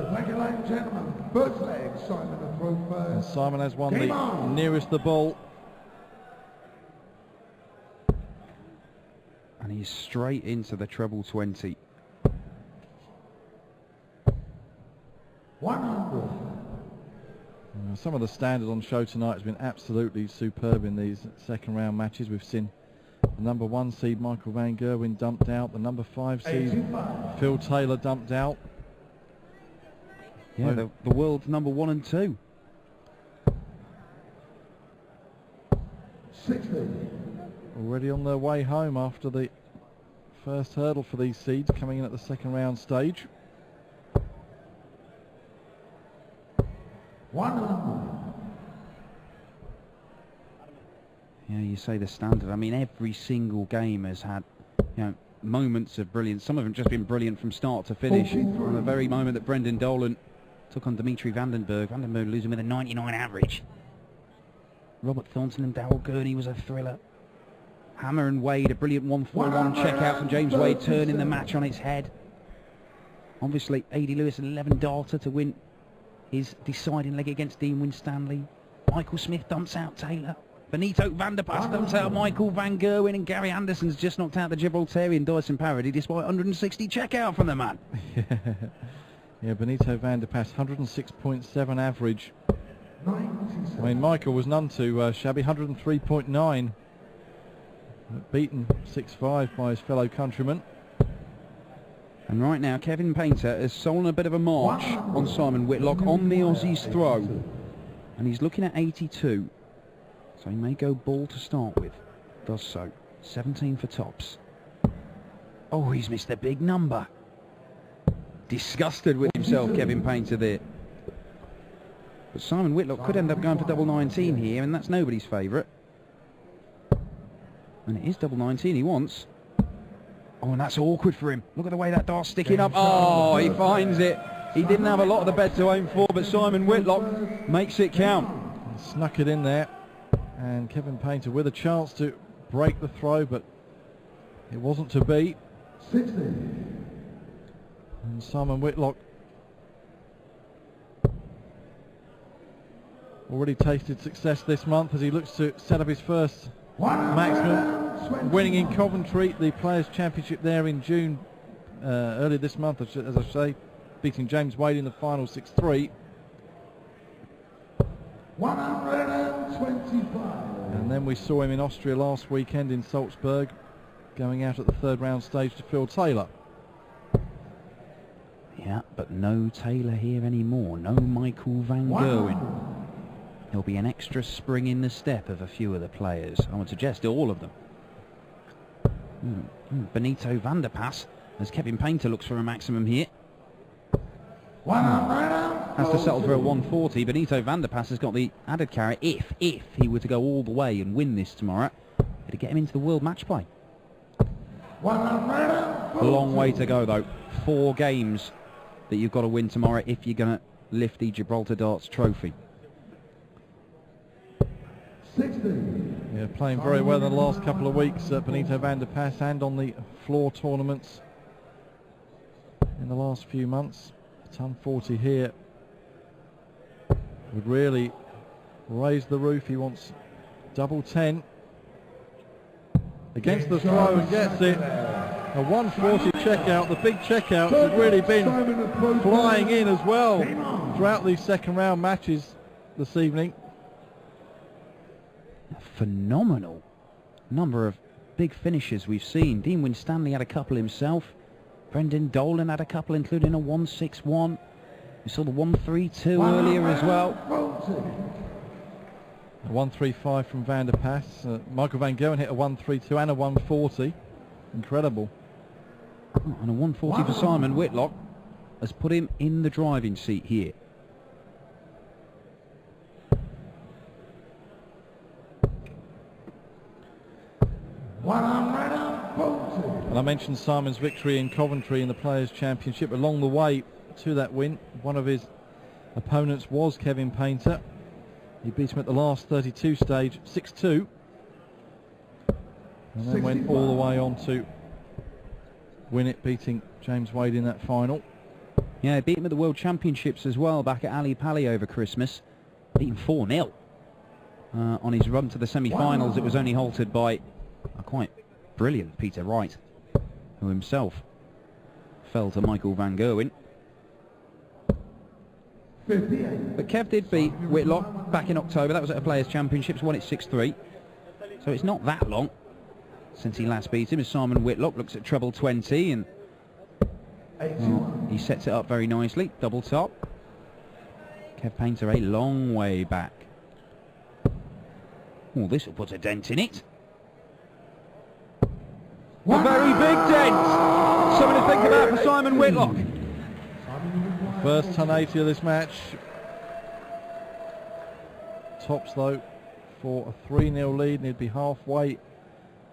Thank you, ladies and gentlemen. First leg, Simon the throw first. And Simon has won the nearest the ball. And he's straight into the treble 20. 100. Some of the standard on show tonight has been absolutely superb in these second round matches. We've seen the number 1 seed Michael van Gerwen dumped out, the number 5 seed 85. Phil Taylor dumped out. Yeah, the world's number 1 and 2. 60. Already on their way home after the first hurdle for these seeds, coming in at the second round stage. 100. Yeah, you say the standard. I mean, every single game has had, moments of brilliance. Some of them just been brilliant from start to finish. From the very moment that Brendan Dolan took on Dimitri Vandenberg. Vandenberg losing with a 99 average. Robert Thornton and Darryl Gurney was a thriller. Hammer and Wade, a brilliant 1-4-1 check out from James Wade, turning the match on its head. Obviously, A.D. Lewis and 11 Darter to win his deciding leg against Dean Winstanley. Michael Smith dumps out Taylor. Benito van der Pas dumps out Michael van Gerwen, and Gary Anderson's just knocked out the Gibraltarian Dyson Parody despite 160 check out from the man. Yeah, Benito van der Pas, 106.7 average. 97. I mean, Michael was none too shabby, 103.9. Beaten 6-5 by his fellow countryman. And right now, Kevin Painter has stolen a bit of a march on Simon Whitlock on the Aussie's throw. And he's looking at 82. So he may go ball to start with. Does so. 17 for tops. Oh, he's missed a big number. Disgusted with himself, Kevin Painter there. But Simon Whitlock could end up going for double 19 here, and that's nobody's favourite. And it is double 19 he wants. Oh, and that's awkward for him. Look at the way that dart's sticking up. Oh, he finds it. He didn't have a lot of the bed to aim for, but Simon Whitlock makes it count. Snuck it in there. And Kevin Painter with a chance to break the throw, but it wasn't to be. 60. And Simon Whitlock already tasted success this month as he looks to set up his first maximum, winning in Coventry the Players' Championship there in June, earlier this month, as I say, beating James Wade in the final 6-3. 125. And then we saw him in Austria last weekend in Salzburg, going out at the third round stage to Phil Taylor. Yeah, but no Taylor here anymore. No Michael van Gerwen. There'll be an extra spring in the step of a few of the players. I would suggest all of them. Benito van der Pas, as Kevin Painter looks for a maximum here. Has to settle for a 140. Benito van der Pas has got the added carrot if he were to go all the way and win this tomorrow. It'd get him into the world match play. A long way to go though. 4 games that you've got to win tomorrow if you're going to lift the Gibraltar Darts Trophy. 60. Yeah, playing very well in the last couple of weeks, Benito van der Pas, and on the floor tournaments in the last few months. Ton 40 here would really raise the roof. He wants double 10 against the throw and gets it. A 140 checkout. The big checkouts have really been flying in as well throughout these second round matches this evening. A phenomenal number of big finishes we've seen. Dean Winstanley had a couple himself. Brendan Dolan had a couple, including a 161. We saw the 132 earlier as well. A 135 from Van der Pas. Michael van Gerwen hit a 132 and a 140. Incredible. Oh, and a 140 for Simon Whitlock has put him in the driving seat here. And I mentioned Simon's victory in Coventry in the Players' Championship. Along the way to that win, one of his opponents was Kevin Painter. He beat him at the last 32 stage, 6-2. And then went all the way on to win it, beating James Wade in that final. Yeah, beat him at the World Championships as well back at Ali Pali over Christmas. Beat him 4-0. On his run to the semi-finals, it was only halted by a quite brilliant Peter Wright, who himself fell to Michael van Gerwen. But Kev did beat Whitlock back in October. That was at a Players' Championships, won it 6-3. So it's not that long since he last beat him, as Simon Whitlock looks at treble 20, and well, he sets it up very nicely. Double top. Kev Painter a long way back. Oh, this will put a dent in it. A very big dent! Something to think about for Simon Whitlock. First 1080 of this match. Tops though for a 3-0 lead, and he'd be halfway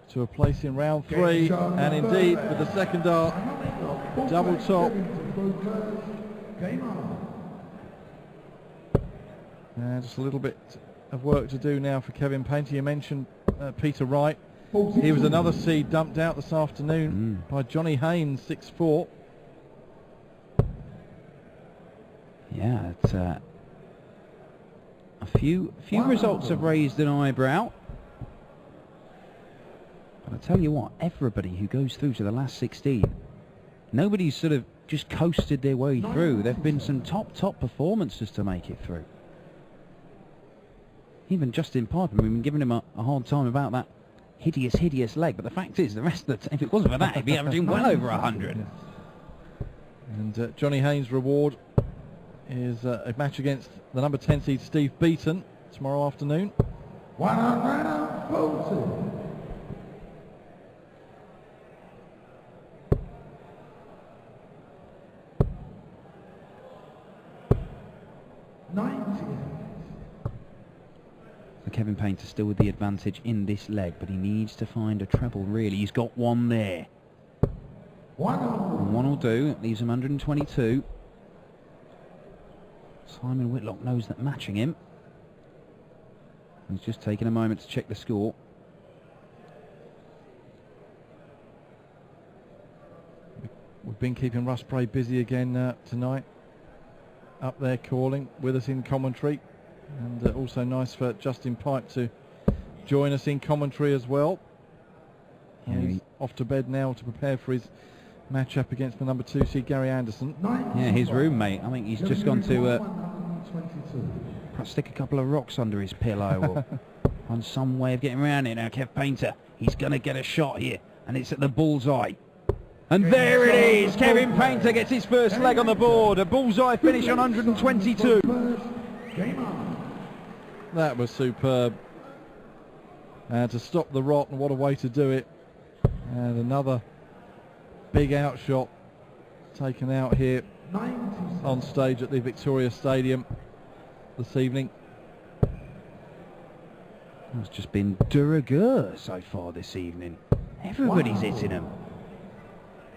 to a place in round 3. And indeed, with the second dart, double top. Just a little bit of work to do now for Kevin Painter. You mentioned Peter Wright. He was another seed dumped out this afternoon by Johnny Haynes, 6-4. Yeah, a few results have raised an eyebrow. But I tell you what, everybody who goes through to the last 16, nobody's sort of just coasted their way through. There have been some top performances to make it through. Even Justin Piper, we've been giving him a hard time about that hideous leg, but the fact is, the rest of the if it wasn't for that, he'd be averaging well over 100. And Johnny Haynes' reward is a match against the number 10 seed Steve Beaton tomorrow afternoon. 140. So Kevin Painter still with the advantage in this leg, but he needs to find a treble really. He's got one there. One will do. It leaves him 122. Simon Whitlock knows that matching him. He's just taking a moment to check the score. We've been keeping Russ Bray busy again tonight. Up there calling with us in commentary. And also nice for Justin Pipe to join us in commentary as well. Yeah, he's off to bed now to prepare for his match-up against the number 2 seed Gary Anderson. Yeah, his roommate. I think he's just gone to perhaps stick a couple of rocks under his pillow or on some way of getting around it. Now Kev Painter, he's going to get a shot here, and it's at the bullseye. And there it is! Kevin Painter gets his first leg on the board. A bullseye finish on 122. That was superb. To stop the rot, and what a way to do it. And another big outshot taken out here on stage at the Victoria Stadium this evening. It's just been de rigueur so far this evening. Everybody's hitting them.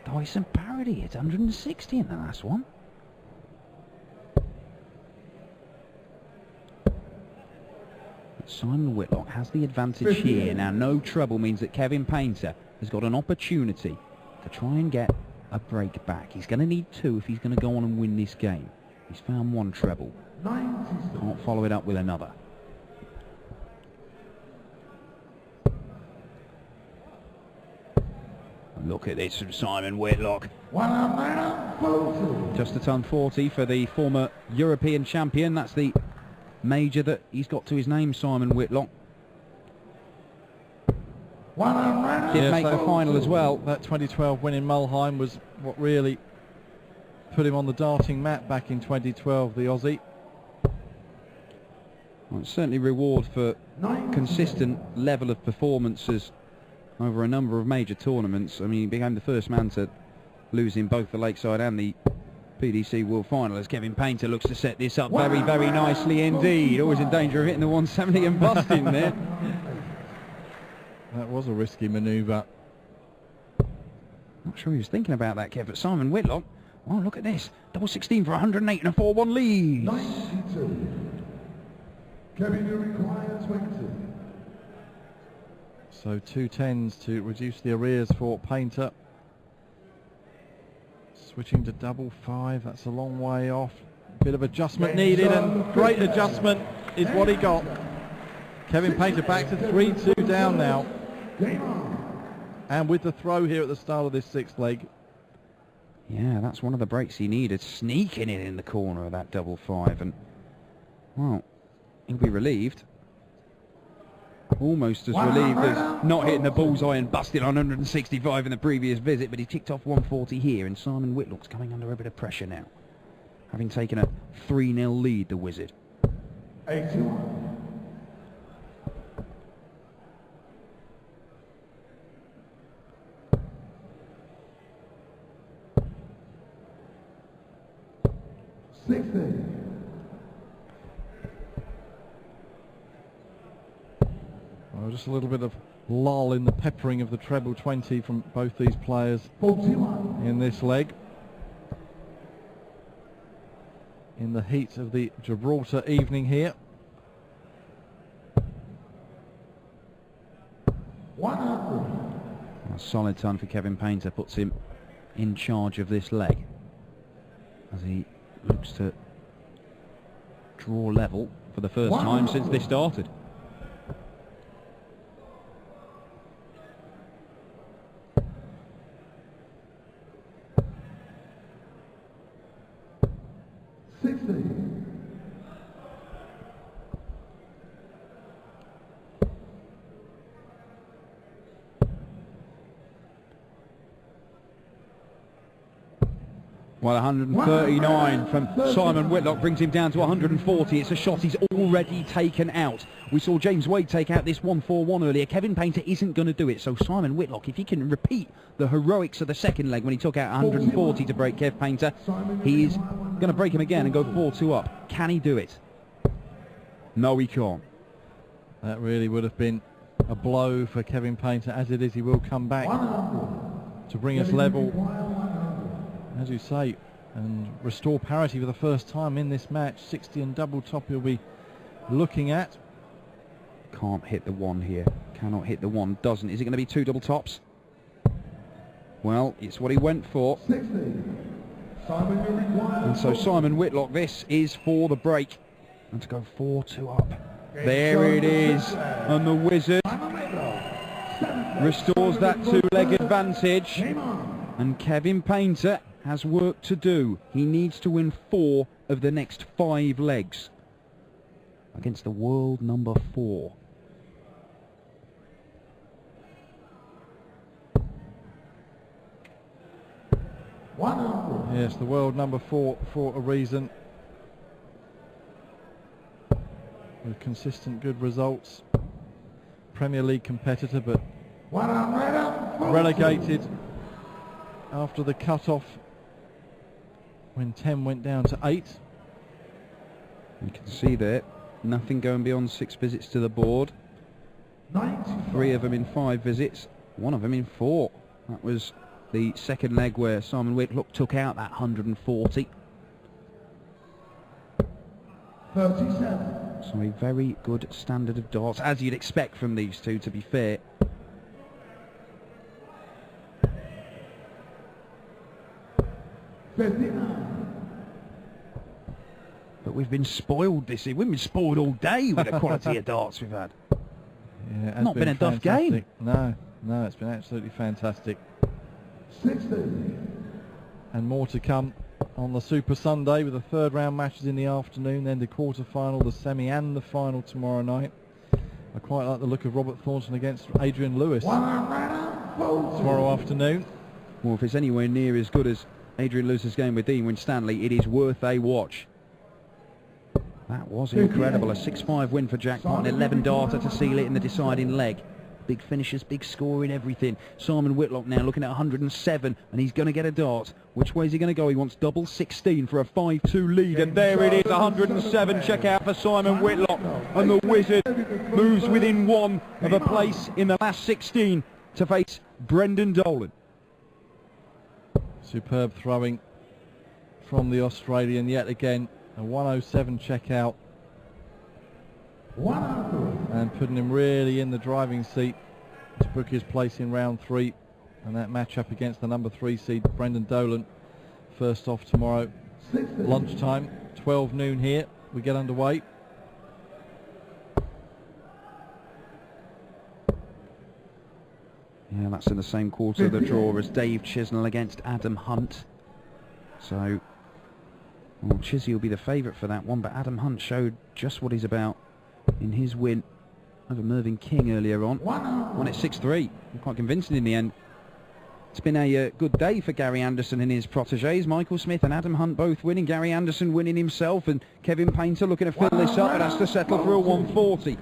Dyson Parody hit 160 in the last one. Simon Whitlock has the advantage here. Now no trouble means that Kevin Painter has got an opportunity to try and get a break back. He's going to need 2 if he's going to go on and win this game. He's found 1 treble. Can't follow it up with another. Look at this from Simon Whitlock. Just a ton 40 for the former European champion. That's the major that he's got to his name, Simon Whitlock. Did make the final as well. That 2012 win in Mulheim was what really put him on the darting mat back in 2012, the Aussie. Well, it's certainly reward for consistent level of performances over a number of major tournaments. I mean, he became the first man to lose in both the Lakeside and the PDC World Final as Kevin Painter looks to set this up very, very nicely indeed. Always in danger of hitting the 170 and busting there. That was a risky manoeuvre. Not sure he was thinking about that, Kev, but Simon Whitlock, oh, look at this. Double 16 for 108 and a 4-1 lead. 92. Kevin, you require 20. So 2 10s to reduce the arrears for Painter. Switching to double 5, that's a long way off. Bit of adjustment needed, and great adjustment is what he got. Kevin Painter back to 3-2 down now. And with the throw here at the start of this 6th leg. Yeah, that's one of the breaks he needed, sneaking it in the corner of that double 5, and, well, he'll be relieved. Almost as relieved as not hitting the bullseye and busting on 165 in the previous visit, but he ticked off 140 here, and Simon Whitlock's coming under a bit of pressure now, having taken a 3-0 lead, the Wizard. 81. Well, just a little bit of lull in the peppering of the treble 20 from both these players 41. in this leg. In the heat of the Gibraltar evening here. 100. A solid ton for Kevin Painter, puts him in charge of this leg as he looks to draw level for the first time since this started. Well, 139 from Simon Whitlock brings him down to 140. It's a shot he's already taken out. We saw James Wade take out this 141 earlier. Kevin Painter isn't going to do it. So Simon Whitlock, if he can repeat the heroics of the second leg when he took out 140 to break Kev Painter, he's going to break him again and go 4-2 up. Can he do it? No, he can't. That really would have been a blow for Kevin Painter. As it is, he will come back to bring us level, as you say, and restore parity for the first time in this match. 60 and double top he'll be looking at. Can't hit the 1 here. Cannot hit the 1. Doesn't. Is it going to be 2 double tops? Well, it's what he went for. 60. And so Simon Whitlock, this is for the break. And to go 4-2 up. There it is. And the Wizard restores that 2-leg advantage. And Kevin Painter has work to do. He needs to win 4 of the next 5 legs against the world number 4. Yes, the world number 4 for a reason. With consistent good results. Premier League competitor, but relegated after the cut-off when 10 went down to 8. You can see there, nothing going beyond 6 visits to the board. 3 of them in 5 visits, 1 of them in 4. That was the second leg where Simon Whitlock took out that 140. 37. So a very good standard of darts, as you'd expect from these two, to be fair. But we've been spoiled this year. We've been spoiled all day with the quality of darts we've had. Yeah, it has Not been a duff game. No, it's been absolutely fantastic. 60. And more to come on the Super Sunday with the 3rd round matches in the afternoon, then the quarter-final, the semi and the final tomorrow night. I quite like the look of Robert Thornton against Adrian Lewis tomorrow afternoon. Well, if it's anywhere near as good as Adrian Lewis's game with Dean Winstanley, it is worth a watch. That was incredible. A 6-5 win for Jackpot, an 11-darter to seal it in the deciding leg. Big finishes, big scoring, everything. Simon Whitlock now looking at 107, and he's going to get a dart. Which way is he going to go? He wants double 16 for a 5-2 lead, and there it is, 107. Check out for Simon Whitlock, and the Wizard moves within 1 of a place in the last 16 to face Brendan Dolan. Superb throwing from the Australian yet again. A 107 check out. And putting him really in the driving seat to book his place in round 3, and that match up against the number 3 seed Brendan Dolan. first off tomorrow lunchtime, 12 noon here. We get underway. Yeah, that's in the same quarter of the draw as Dave Chisnell against Adam Hunt. So, well, Chizzy will be the favourite for that one, but Adam Hunt showed just what he's about in his win over Mervyn King earlier on. Won it 6-3. Quite convincing in the end. It's been a good day for Gary Anderson and his protégés. Michael Smith and Adam Hunt both winning. Gary Anderson winning himself, and Kevin Painter looking to fill this up. It has to settle for a 140.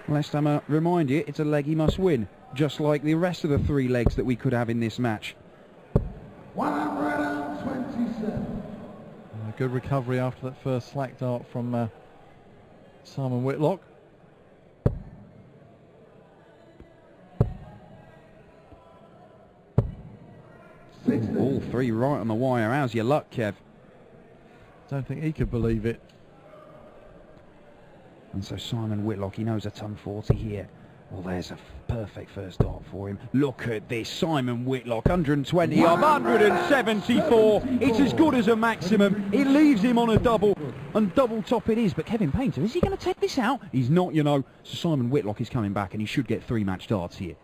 Last time I remind you, it's a leg he must win, just like the rest of the 3 legs that we could have in this match. 127. A good recovery after that first slack dart from Simon Whitlock. All 3 right on the wire. How's your luck, Kev? Don't think he could believe it. And so Simon Whitlock, he knows a ton 40 here. Well, there's a perfect first dart for him. Look at this, Simon Whitlock, 120 up, 174. It's as good as a maximum. It leaves him on a double, and double top it is. But Kevin Painter, is he going to take this out? He's not, you know. So Simon Whitlock is coming back, and he should get 3 match darts here.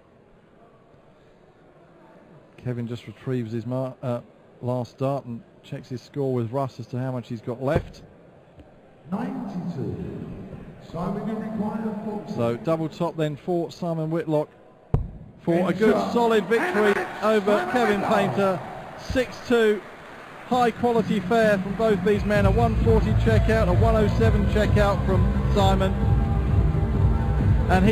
Kevin just retrieves his last dart and checks his score with Russ as to how much he's got left. 92. Simon, you require 40. So double top then for Simon Whitlock for a good solid victory over Kevin Painter. 6-2. High quality fare from both these men. A 140 checkout, a 107 checkout from Simon. And he